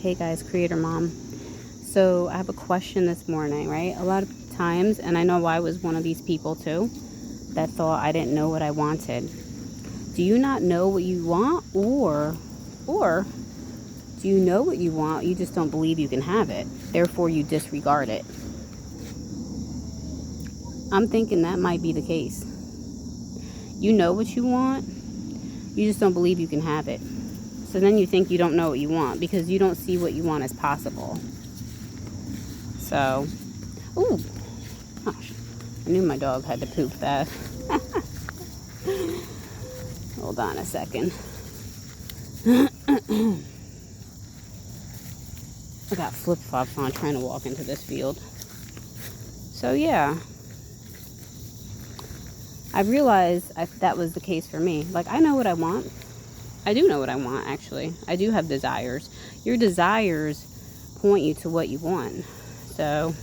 Hey guys, Creator Mom. So I have a question this morning, right? A lot of times, and I know I was one of these people too, that thought I didn't know what I wanted. Do you not know what you want, or do you know what you want, you just don't believe you can have it, therefore you disregard it? I'm thinking that might be the case. You know what you want, you just don't believe you can have it. So then you think you don't know what you want because you don't see what you want as possible. So, ooh, gosh, I knew my dog had to poop that. Hold on a second. I got flip-flops on trying to walk into this field. So yeah, I realized that was the case for me. Like, I know what I want. I do know what I want, actually. I do have desires. Your desires point you to what you want. So,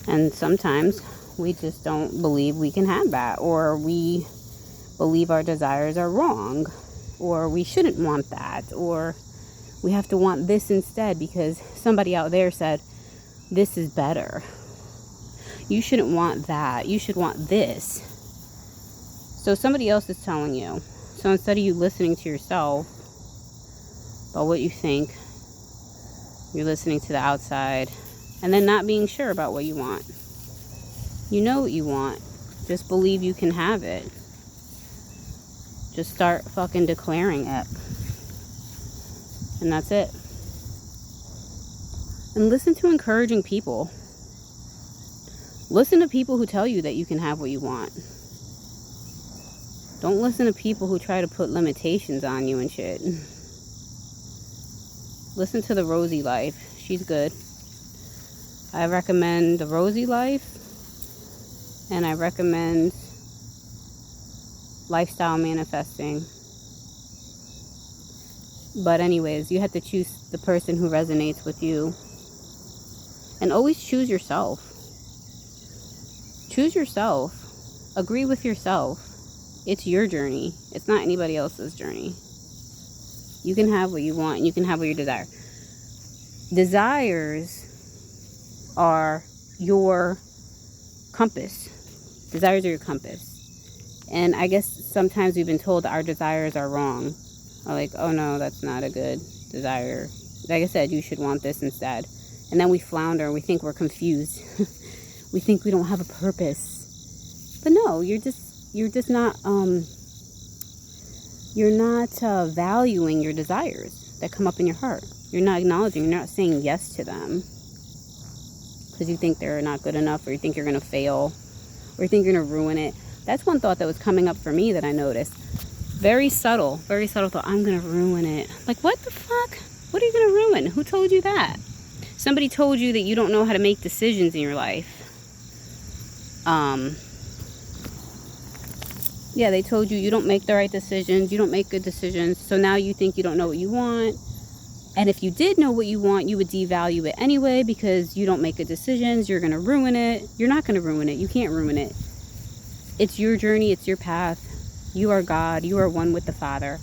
and sometimes we just don't believe we can have that, or we believe our desires are wrong, or we shouldn't want that, or we have to want this instead because somebody out there said this is better. You shouldn't want that. You should want this. So somebody else is telling you. So instead of you listening to yourself about what you think, you're listening to the outside and then not being sure about what you want. You know what you want. Just believe you can have it. Just start fucking declaring it. And that's it. And listen to encouraging people. Listen to people who tell you that you can have what you want. Don't listen to people who try to put limitations on you and shit. Listen to the Rosie Life. She's good. I recommend the Rosie Life. And I recommend Lifestyle Manifesting. But anyways, you have to choose the person who resonates with you. And always choose yourself. Choose yourself. Agree with yourself. It's your journey. It's not anybody else's journey. You can have what you want, and you can have what you desire. Desires are your compass. Desires are your compass. And I guess sometimes we've been told that our desires are wrong. Or like, oh no, that's not a good desire. Like I said, you should want this instead. And then we flounder and we think we're confused. We think we don't have a purpose. But no, you're just not valuing your desires that come up in your heart. You're not acknowledging, you're not saying yes to them because you think they're not good enough, or you think you're going to fail, or you think you're going to ruin it. That's one thought that was coming up for me that I noticed. Very subtle thought. I'm going to ruin it. Like, what the fuck? What are you going to ruin? Who told you that? Somebody told you that you don't know how to make decisions in your life. Yeah, they told you don't make the right decisions, you don't make good decisions, so now you think you don't know what you want. And if you did know what you want, you would devalue it anyway because you don't make good decisions, you're going to ruin it. You're not going to ruin it. You can't ruin it. It's your journey, it's your path. You are God, you are one with the Father.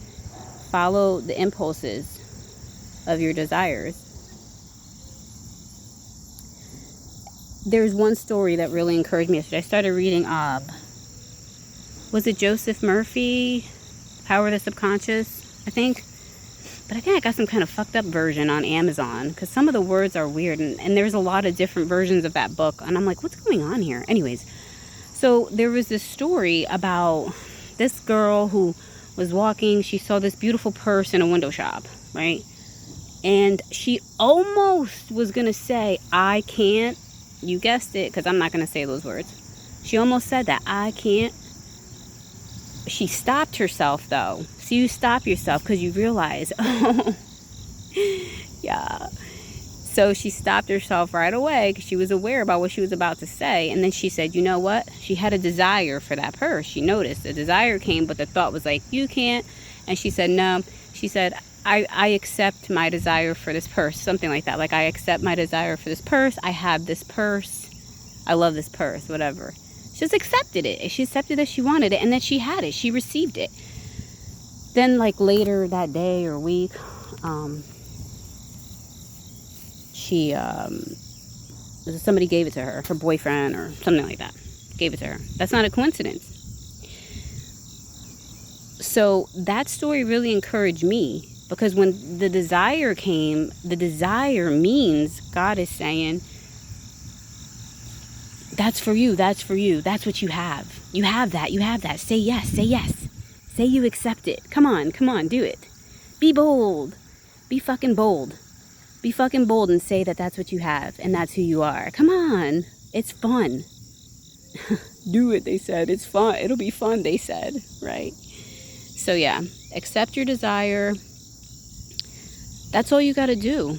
Follow the impulses of your desires. There's one story that really encouraged me yesterday. I started reading was it Joseph Murphy, Power of the Subconscious, I think? But I think I got some kind of fucked up version on Amazon because some of the words are weird, and there's a lot of different versions of that book, and I'm like, what's going on here? Anyways, so there was this story about this girl who was walking. She saw this beautiful purse in a window shop, right? And she almost was going to say, I can't. You guessed it, because I'm not going to say those words. She almost said that, I can't. She stopped herself, though. So you stop yourself because you realize, oh, yeah. So she stopped herself right away because she was aware about what she was about to say. And then she said, you know what? She had a desire for that purse. She noticed the desire came, but the thought was like, you can't. And she said, no. She said, I accept my desire for this purse. Something like that. Like, I accept my desire for this purse. I have this purse. I love this purse, whatever. She just accepted it. She accepted that she wanted it, and that she had it. She received it. Then, like, later that day or week, somebody gave it to her, her boyfriend or something like that, gave it to her. That's not a coincidence. So that story really encouraged me, because when the desire came, the desire means God is saying, that's for you, that's for you, that's what you have. You have that, you have that. Say yes, say yes. Say you accept it. Come on, do it. Be bold. Be fucking bold. Be fucking bold and say that that's what you have and that's who you are. Come on. It's fun. Do it, they said. It's fun. It'll be fun, they said, right? So yeah, accept your desire. That's all you got to do.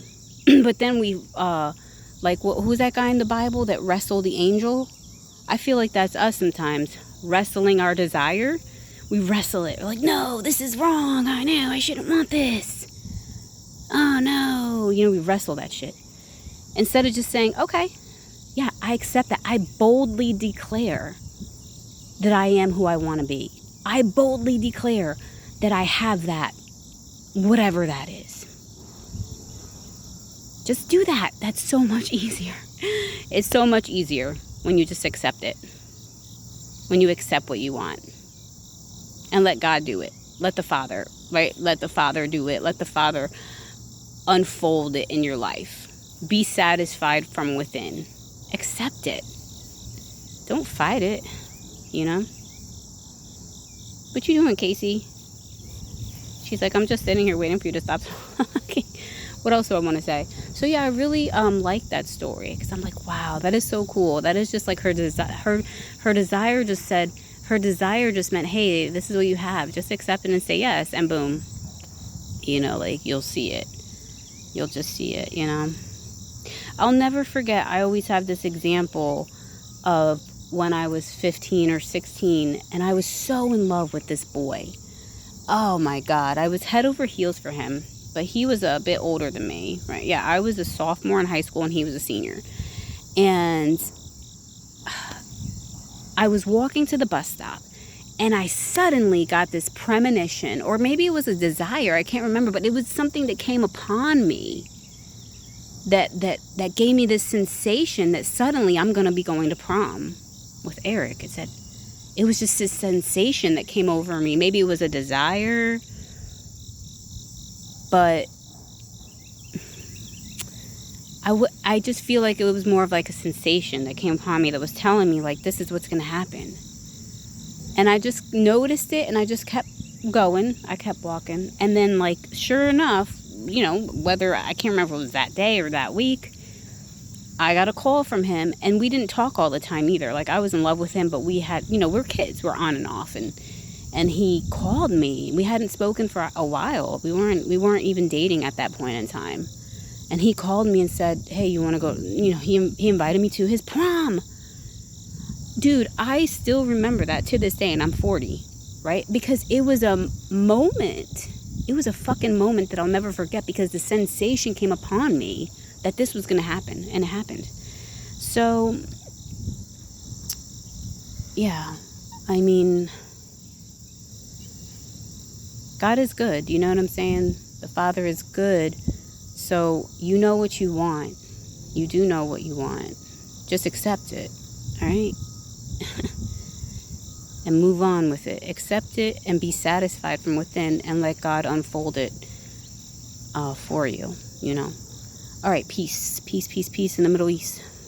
But then who's that guy in the Bible that wrestled the angel? I feel like that's us sometimes, wrestling our desire. We wrestle it. We're like, no, this is wrong. I know, I shouldn't want this. Oh no. We wrestle that shit. Instead of just saying, okay, yeah, I accept that. I boldly declare that I am who I want to be. I boldly declare that I have that, whatever that is. Just do that. That's so much easier. It's so much easier when you just accept it. When you accept what you want. And let God do it. Let the Father, right? Let the Father do it. Let the Father unfold it in your life. Be satisfied from within. Accept it. Don't fight it, What you doing, Casey? She's like, I'm just sitting here waiting for you to stop talking. What else do I want to say? So yeah, I really like that story, because I'm like, wow, that is so cool. That is just like her desire just said, her desire just meant, hey, this is what you have. Just accept it and say yes, and boom. You'll see it. You'll just see it, I'll never forget, I always have this example of when I was 15 or 16, and I was so in love with this boy. Oh my God, I was head over heels for him, but he was a bit older than me, right? Yeah, I was a sophomore in high school and he was a senior. And I was walking to the bus stop, and I suddenly got this premonition, or maybe it was a desire, I can't remember, but it was something that came upon me that gave me this sensation that suddenly I'm going to be going to prom with Eric. It was just this sensation that came over me. Maybe it was a desire, but I just feel like it was more of like a sensation that came upon me that was telling me, like, this is what's going to happen. And I just noticed it, and I just kept going. I kept walking. And then, like, sure enough, whether, I can't remember if it was that day or that week, I got a call from him, and we didn't talk all the time either. Like, I was in love with him, but we had, we're kids, we're on and off, and he called me. We hadn't spoken for a while. We weren't even dating at that point in time. And he called me and said, hey, you want to go, he invited me to his prom. Dude, I still remember that to this day, and I'm 40, right? Because it was a moment. It was a fucking moment that I'll never forget, because the sensation came upon me that this was going to happen, and it happened. So, yeah, I mean, God is good, you know what I'm saying? The Father is good, so you know what you want. You do know what you want. Just accept it, all right? And move on with it. Accept it and be satisfied from within, and let God unfold it for you, All right, peace. Peace, peace, peace in the Middle East.